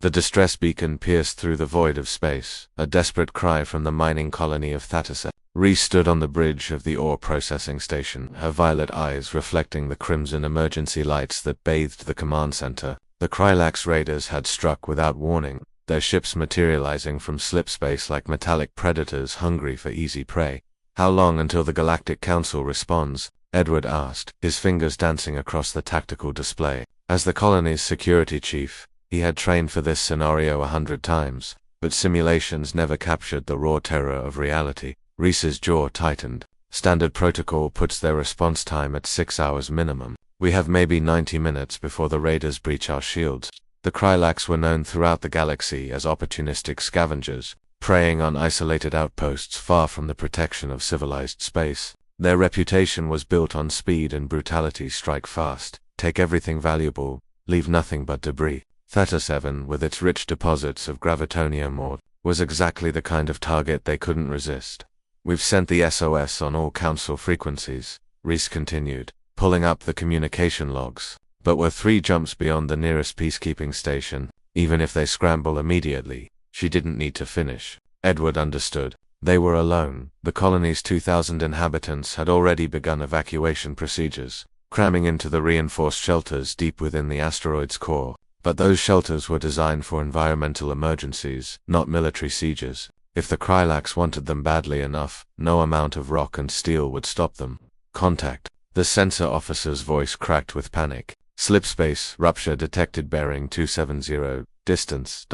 The distress beacon pierced through the void of space, a desperate cry from the mining colony of Thatase. Reese stood on the bridge of the ore processing station, her violet eyes reflecting the crimson emergency lights that bathed the command center. The Krylax raiders had struck without warning, their ships materializing from slipspace like metallic predators hungry for easy prey. "How long until the Galactic Council responds?" Edward asked, his fingers dancing across the tactical display. As the colony's security chief, he had trained for this scenario 100 times, but simulations never captured the raw terror of reality. Reese's jaw tightened. Standard protocol puts their response time at 6 hours minimum. We have maybe 90 minutes before the raiders breach our shields. The Krylax were known throughout the galaxy as opportunistic scavengers, preying on isolated outposts far from the protection of civilized space. Their reputation was built on speed and brutality. Strike fast, take everything valuable, leave nothing but debris. Theta 7, with its rich deposits of gravitonium ore, was exactly the kind of target they couldn't resist. "We've sent the SOS on all council frequencies," Reese continued, pulling up the communication logs, "but we're 3 jumps beyond the nearest peacekeeping station. Even if they scramble immediately." She didn't need to finish. Edward understood. They were alone. The colony's 2,000 inhabitants had already begun evacuation procedures, cramming into the reinforced shelters deep within the asteroid's core. But those shelters were designed for environmental emergencies, not military sieges. If the Krylax wanted them badly enough, no amount of rock and steel would stop them. "Contact." The sensor officer's voice cracked with panic. "Slipspace, rupture detected, bearing 270, distance, ...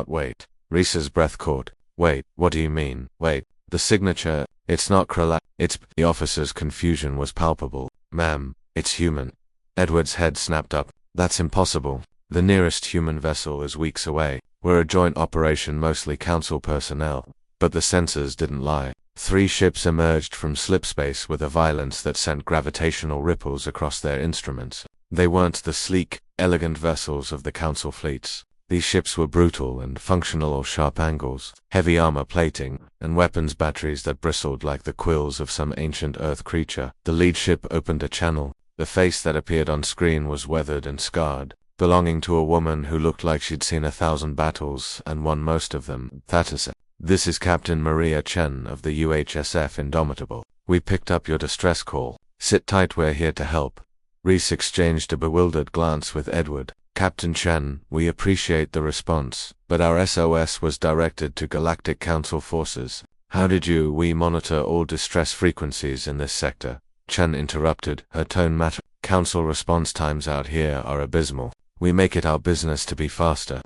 Wait. Reese's breath caught. "Wait, what do you mean? Wait, the signature, it's not Krylax, it's..." The officer's confusion was palpable. "Ma'am, it's human." Edward's head snapped up. "That's impossible. The nearest human vessel is weeks away. We're a joint operation, mostly council personnel." But the sensors didn't lie. 3 ships emerged from slipspace with a violence that sent gravitational ripples across their instruments. They weren't the sleek, elegant vessels of the council fleets. These ships were brutal and functional or sharp angles, heavy armor plating, and weapons batteries that bristled like the quills of some ancient Earth creature. The lead ship opened a channel. The face that appeared on screen was weathered and scarred, belonging to a woman who looked like she'd seen 1,000 battles and won most of them. "Thatase. This is Captain Maria Chen of the UHSF Indomitable. We picked up your distress call. Sit tight, we're here to help." Reese exchanged a bewildered glance with Edward. "Captain Chen, we appreciate the response, but our SOS was directed to Galactic Council forces. How did you... We monitor all distress frequencies in this sector." Chen interrupted, her tone matter. "Council response times out here are abysmal. We make it our business to be faster."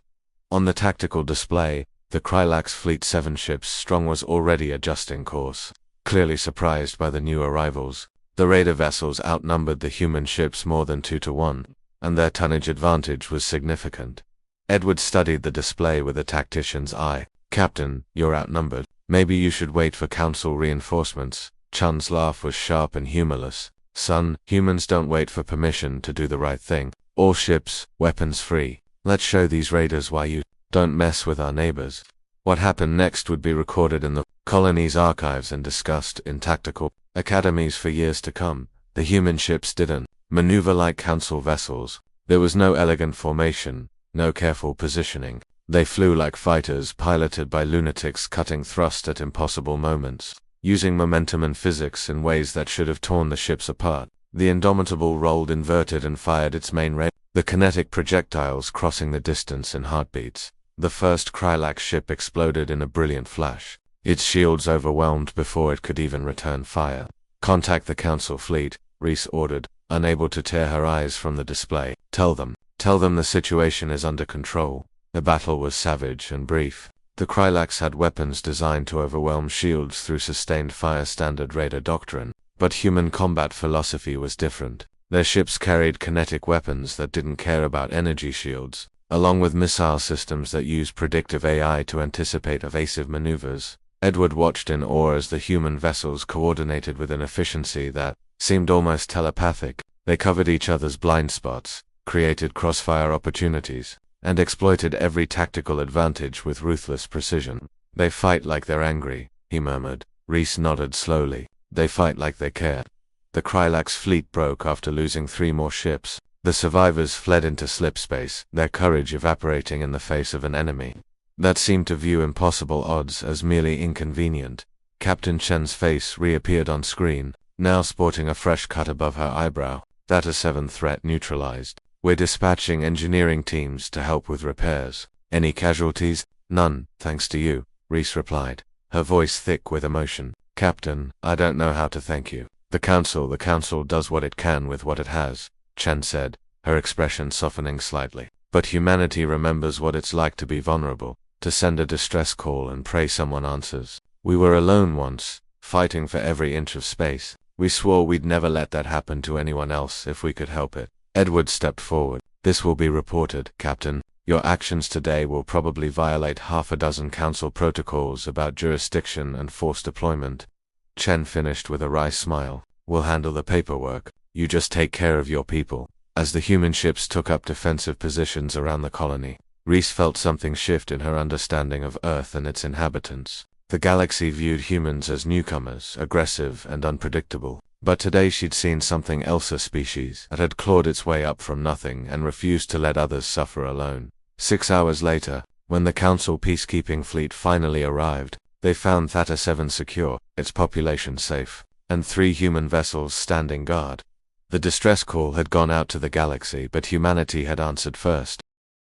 On the tactical display, the Krylax fleet 7 ships strong was already adjusting course, clearly surprised by the new arrivals. The raider vessels outnumbered the human ships more than 2 to 1, and their tonnage advantage was significant. Edward studied the display with a tactician's eye. "Captain, you're outnumbered. Maybe you should wait for council reinforcements." Chun's laugh was sharp and humorless. "Son, humans don't wait for permission to do the right thing. All ships, weapons free. Let's show these raiders why you don't mess with our neighbors." What happened next would be recorded in the colony's archives and discussed in tactical academies for years to come. The human ships didn't maneuver like council vessels. There was no elegant formation, no careful positioning. They flew like fighters piloted by lunatics cutting thrust at impossible moments, using momentum and physics in ways that should have torn the ships apart. The Indomitable rolled inverted and fired its main ray, the kinetic projectiles crossing the distance in heartbeats. The first Krylax ship exploded in a brilliant flash, its shields overwhelmed before it could even return fire. "Contact the council fleet," Reese ordered, unable to tear her eyes from the display. Tell them the situation is under control." The battle was savage and brief. The Krylax had weapons designed to overwhelm shields through sustained fire, standard raider doctrine. But human combat philosophy was different. Their ships carried kinetic weapons that didn't care about energy shields, along with missile systems that used predictive AI to anticipate evasive maneuvers. Edward watched in awe as the human vessels coordinated with an efficiency that seemed almost telepathic. They covered each other's blind spots, created crossfire opportunities, and exploited every tactical advantage with ruthless precision. "They fight like they're angry," he murmured. Reese nodded slowly. "They fight like they care." The Krylax fleet broke after losing 3 more ships. The survivors fled into slipspace, their courage evaporating in the face of an enemy that seemed to view impossible odds as merely inconvenient. Captain Chen's face reappeared on screen, now sporting a fresh cut above her eyebrow. Theta-7 threat neutralized. We're dispatching engineering teams to help with repairs. Any casualties? None, thanks to you, Reese replied, her voice thick with emotion. Captain, I don't know how to thank you. The Council does what it can with what it has, Chen said, her expression softening slightly. But humanity remembers what it's like to be vulnerable, to send a distress call and pray someone answers. We were alone once, fighting for every inch of space. We swore we'd never let that happen to anyone else if we could help it. Edward stepped forward. This will be reported, Captain. Your actions today will probably violate half a dozen Council protocols about jurisdiction and force deployment. Chen finished with a wry smile. We'll handle the paperwork. You just take care of your people. As the human ships took up defensive positions around the colony, Reese felt something shift in her understanding of Earth and its inhabitants. The galaxy viewed humans as newcomers, aggressive and unpredictable. But today she'd seen something else, a species that had clawed its way up from nothing and refused to let others suffer alone. 6 hours later, when the Council peacekeeping fleet finally arrived, they found Theta-7 secure, its population safe, and 3 human vessels standing guard. The distress call had gone out to the galaxy, but humanity had answered first.